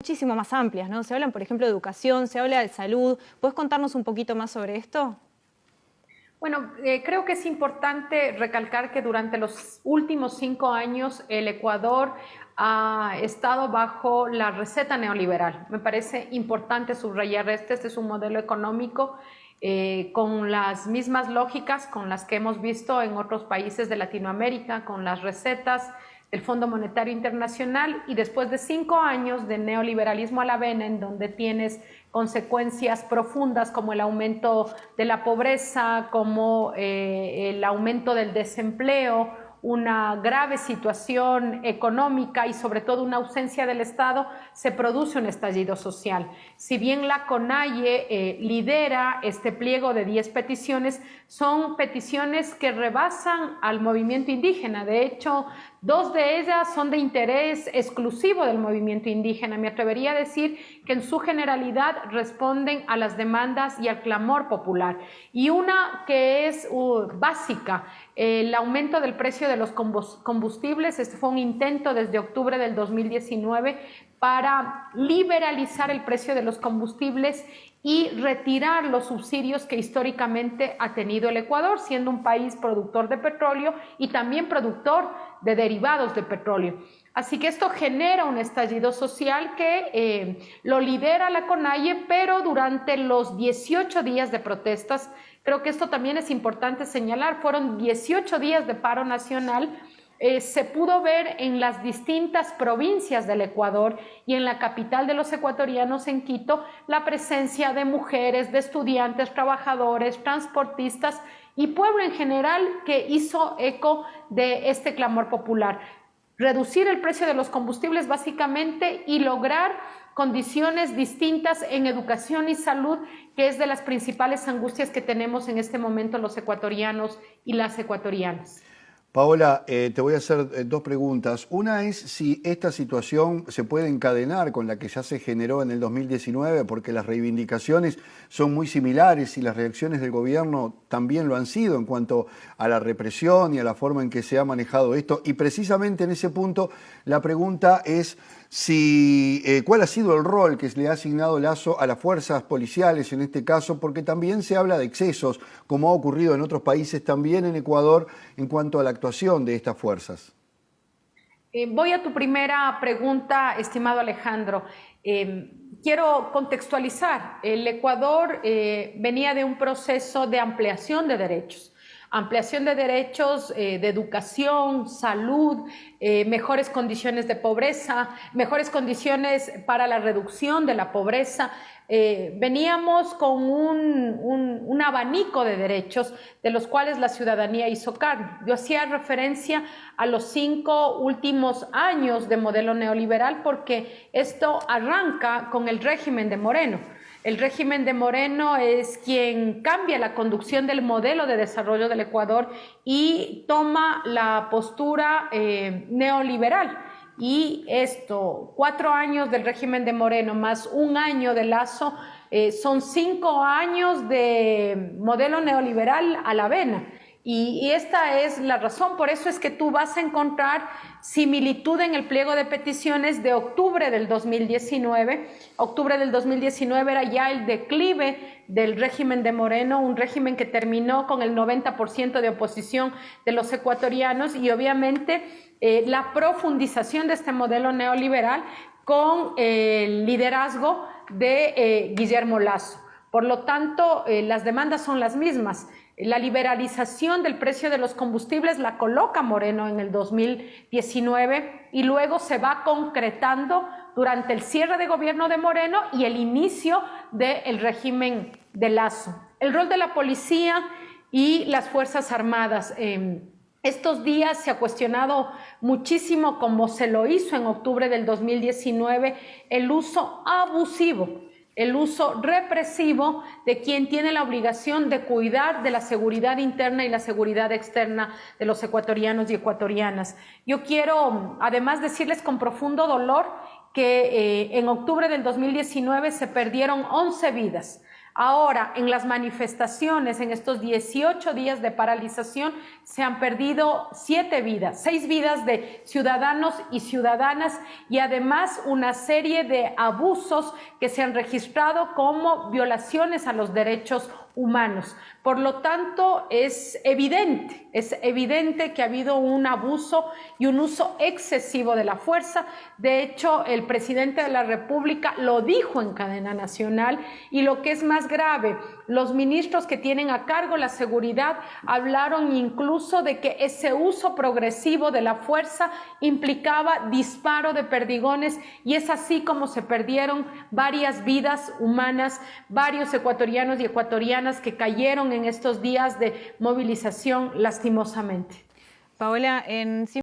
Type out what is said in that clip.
muchísimo más amplias, ¿no? Se hablan, por ejemplo, de educación, se habla de salud. ¿Puedes contarnos un poquito más sobre esto? Bueno, creo que es importante recalcar que durante los últimos 5 años el Ecuador ha estado bajo la receta neoliberal. Me parece importante subrayar este es un modelo económico con las mismas lógicas con las que hemos visto en otros países de Latinoamérica, con las recetas del Fondo Monetario Internacional, y después de 5 años de neoliberalismo a la vena, en donde tienes consecuencias profundas como el aumento de la pobreza, como el aumento del desempleo, una grave situación económica y sobre todo una ausencia del Estado, se produce un estallido social. Si bien la CONAIE lidera este pliego de 10 peticiones, son peticiones que rebasan al movimiento indígena. De hecho, 2 de ellas son de interés exclusivo del movimiento indígena. Me atrevería a decir que en su generalidad responden a las demandas y al clamor popular. Y una que es básica, el aumento del precio de los combustibles. Este fue un intento desde octubre del 2019 para liberalizar el precio de los combustibles y retirar los subsidios que históricamente ha tenido el Ecuador, siendo un país productor de petróleo y también productor de derivados de petróleo. Así que esto genera un estallido social que lo lidera la CONAIE, pero durante los 18 días de protestas, creo que esto también es importante señalar, fueron 18 días de paro nacional. Se pudo ver en las distintas provincias del Ecuador y en la capital de los ecuatorianos, en Quito, la presencia de mujeres, de estudiantes, trabajadores, transportistas y pueblo en general, que hizo eco de este clamor popular. Reducir el precio de los combustibles básicamente y lograr condiciones distintas en educación y salud, que es de las principales angustias que tenemos en este momento los ecuatorianos y las ecuatorianas. Paola, te voy a hacer 2 preguntas. Una es si esta situación se puede encadenar con la que ya se generó en el 2019, porque las reivindicaciones son muy similares y las reacciones del gobierno también lo han sido en cuanto a la represión y a la forma en que se ha manejado esto. Y precisamente en ese punto la pregunta es cuál ha sido el rol que se le ha asignado Lasso a las fuerzas policiales en este caso, porque también se habla de excesos, como ha ocurrido en otros países, también en Ecuador, en cuanto a la actuación de estas fuerzas. Voy a tu primera pregunta, estimado Alejandro. Quiero contextualizar. El Ecuador venía de un proceso de ampliación de derechos. Ampliación de derechos de educación, salud, mejores condiciones de pobreza, mejores condiciones para la reducción de la pobreza. Veníamos con un abanico de derechos de los cuales la ciudadanía hizo cargo. Yo hacía referencia a los 5 últimos años de modelo neoliberal porque esto arranca con el régimen de Moreno. El régimen de Moreno es quien cambia la conducción del modelo de desarrollo del Ecuador y toma la postura neoliberal. Y esto, 4 años del régimen de Moreno más 1 año de Lasso, son 5 años de modelo neoliberal a la vena. Y esta es la razón, por eso es que tú vas a encontrar similitud en el pliego de peticiones de octubre del 2019. Octubre del 2019 era ya el declive del régimen de Moreno, un régimen que terminó con el 90% de oposición de los ecuatorianos y obviamente la profundización de este modelo neoliberal con el liderazgo de Guillermo Lasso. Por lo tanto, las demandas son las mismas. La liberalización del precio de los combustibles la coloca Moreno en el 2019 y luego se va concretando durante el cierre de gobierno de Moreno y el inicio del régimen de Lasso. El rol de la policía y las Fuerzas Armadas. Estos días se ha cuestionado muchísimo, como se lo hizo en octubre del 2019, el uso abusivo, el uso represivo de quien tiene la obligación de cuidar de la seguridad interna y la seguridad externa de los ecuatorianos y ecuatorianas. Yo quiero además decirles con profundo dolor que en octubre del 2019 se perdieron 11 vidas. Ahora, en las manifestaciones, en estos 18 días de paralización, se han perdido 7 vidas, 6 vidas de ciudadanos y ciudadanas y además una serie de abusos que se han registrado como violaciones a los derechos humanos. Por lo tanto, es evidente que ha habido un abuso y un uso excesivo de la fuerza. De hecho, el presidente de la República lo dijo en cadena nacional y lo que es más grave, los ministros que tienen a cargo la seguridad hablaron incluso de que ese uso progresivo de la fuerza implicaba disparo de perdigones y es así como se perdieron varias vidas humanas, varios ecuatorianos y ecuatorianas que cayeron en estos días de movilización lastimosamente. Paola, en